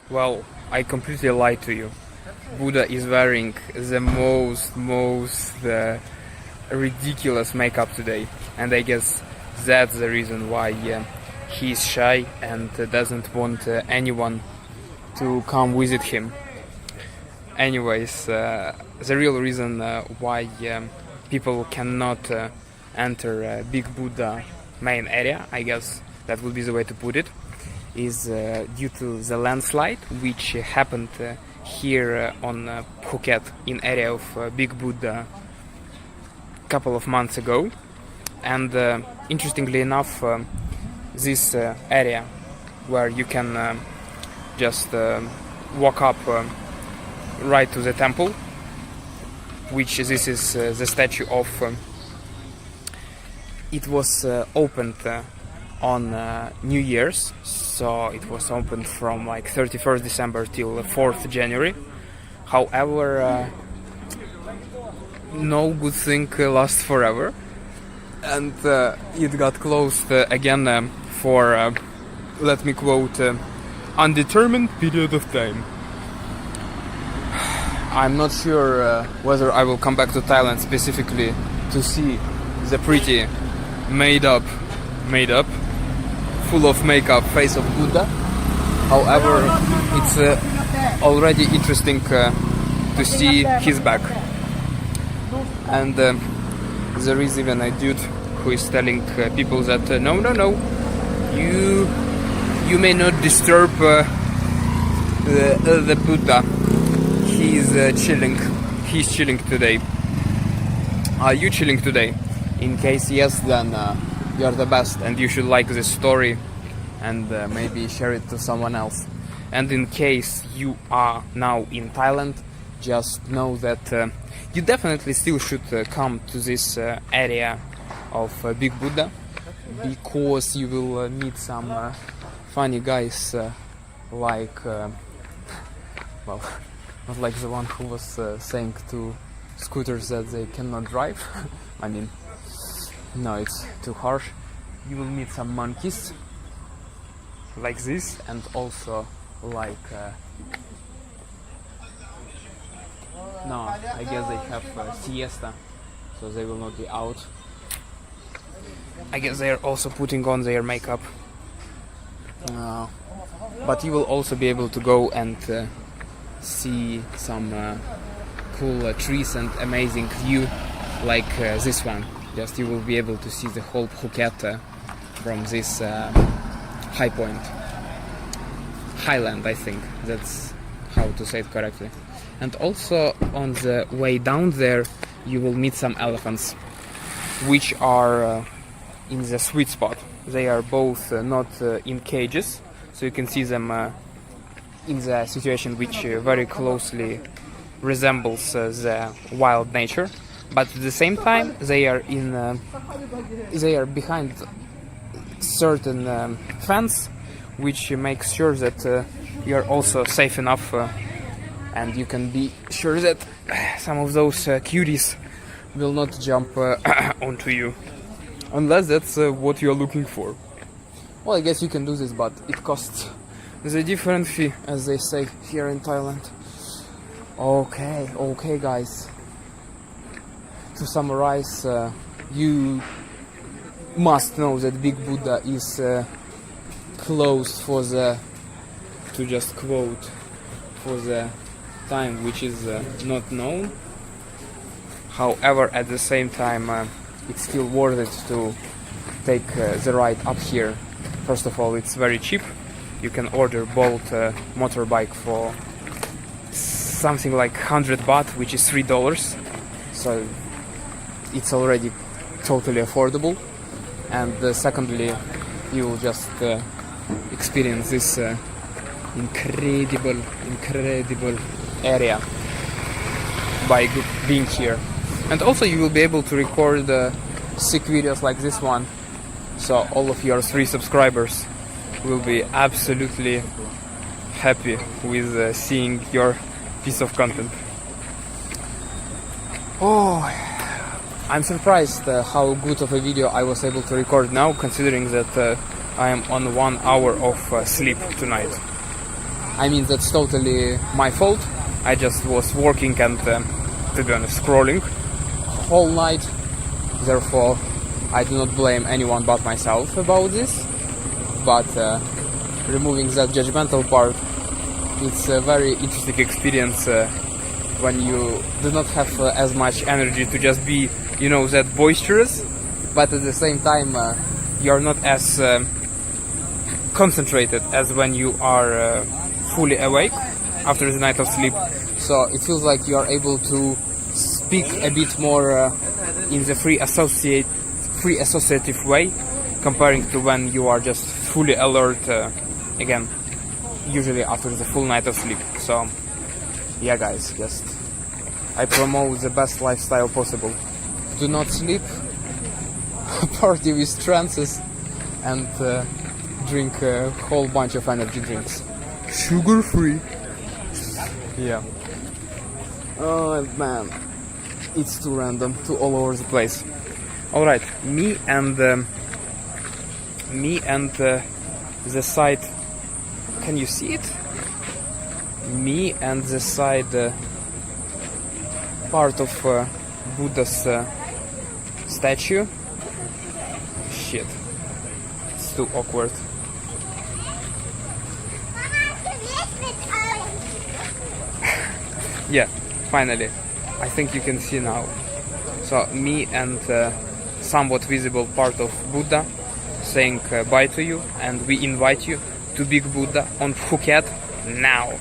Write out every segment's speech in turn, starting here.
Well, I completely lied to you. Buddha is wearing the most ridiculous makeup today, and I guess that's the reason why he's shy and doesn't want anyone to come visit him. Anyways, the real reason why people cannot enter Big Buddha main area, I guess that would be the way to put it, is due to the landslide which happened here on Phuket in area of Big Buddha a couple of months ago. And interestingly enough, this area where you can just walk up right to the temple, which this is the statue of, it was opened on New Year's, so it was opened from like 31st December till 4th January. However, no good thing lasts forever, and it got closed again for, let me quote, undetermined period of time. I'm not sure whether I will come back to Thailand specifically to see the pretty made up, full of makeup face of Buddha. However, it's already interesting to see his back. And there is even a dude who is telling people that no, you may not disturb the Buddha. He's chilling. He's chilling today. Are you chilling today? In case yes, then you're the best, and you should like this story and maybe share it to someone else. And in case you are now in Thailand, just know that you definitely still should come to this area of Big Buddha, because you will meet some funny guys like, well, not like the one who was saying to scooters that they cannot drive. I mean, no, it's too harsh. You will meet some monkeys like this, and also like no, I guess they have siesta, so they will not be out. I guess they are also putting on their makeup, but you will also be able to go and see some cool trees and amazing view like this one. Just you will be able to see the whole Phuket from this high point. Highland, I think that's how to say it correctly. And also on the way down there you will meet some elephants, which are in the sweet spot. They are both not in cages, so you can see them in the situation which very closely resembles the wild nature, but at the same time they are behind certain fence, which makes sure that you are also safe enough, and you can be sure that some of those cuties will not jump onto you, unless that's what you are looking for. Well, I guess you can do this, but it costs the different fee, as they say here in Thailand. Okay guys, to summarize, you must know that Big Buddha is closed for the, to just quote, for the time which is not known. However, at the same time, it's still worth it to take the ride up here. First of all, it's very cheap. You can order Bolt motorbike for something like 100 baht, which is $3. So it's already totally affordable. And secondly, you will just experience this incredible area by being here. And also you will be able to record sick videos like this one, so all of your 3 subscribers will be absolutely happy with seeing your piece of content. Oh, I'm surprised how good of a video I was able to record now, considering that I am on 1 hour of sleep tonight. I mean, that's totally my fault. I just was working and, to be honest, scrolling whole night. Therefore, I do not blame anyone but myself about this. But removing that judgmental part, it's a very interesting experience when you do not have as much energy to just be, you know, that boisterous, but at the same time you're not as concentrated as when you are fully awake after the night of sleep. So it feels like you are able to speak a bit more in the free associative way, comparing to when you are just fully alert again, usually after the full night of sleep. So yeah guys, just I promote the best lifestyle possible. Do not sleep, party with trances, and drink a whole bunch of energy drinks. Sugar free. Yeah. Oh man, it's too random, too all over the place. Alright, me and the side, can you see it? Me and the side part of Buddha's statue. Shit, it's too awkward. Yeah, finally, I think you can see now. So me and somewhat visible part of Buddha saying bye to you, and we invite you to Big Buddha on Phuket now.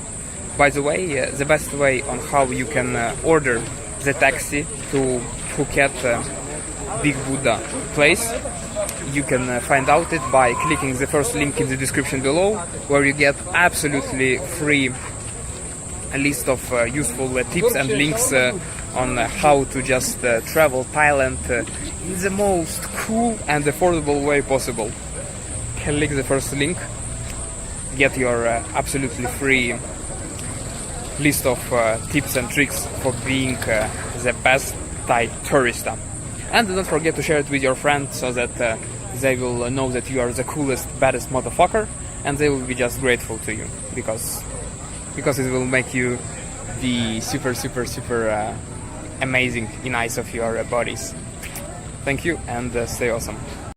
By the way, the best way on how you can order the taxi to Phuket Big Buddha place, you can find out it by clicking the first link in the description below, where you get absolutely free a list of useful tips and links on how to just travel Thailand in the most cool and affordable way possible. Click the first link, get your absolutely free list of tips and tricks for being the best Thai tourista. And don't forget to share it with your friends so that they will know that you are the coolest, baddest motherfucker, and they will be just grateful to you because it will make you the super amazing in eyes of your bodies. Thank you, and stay awesome.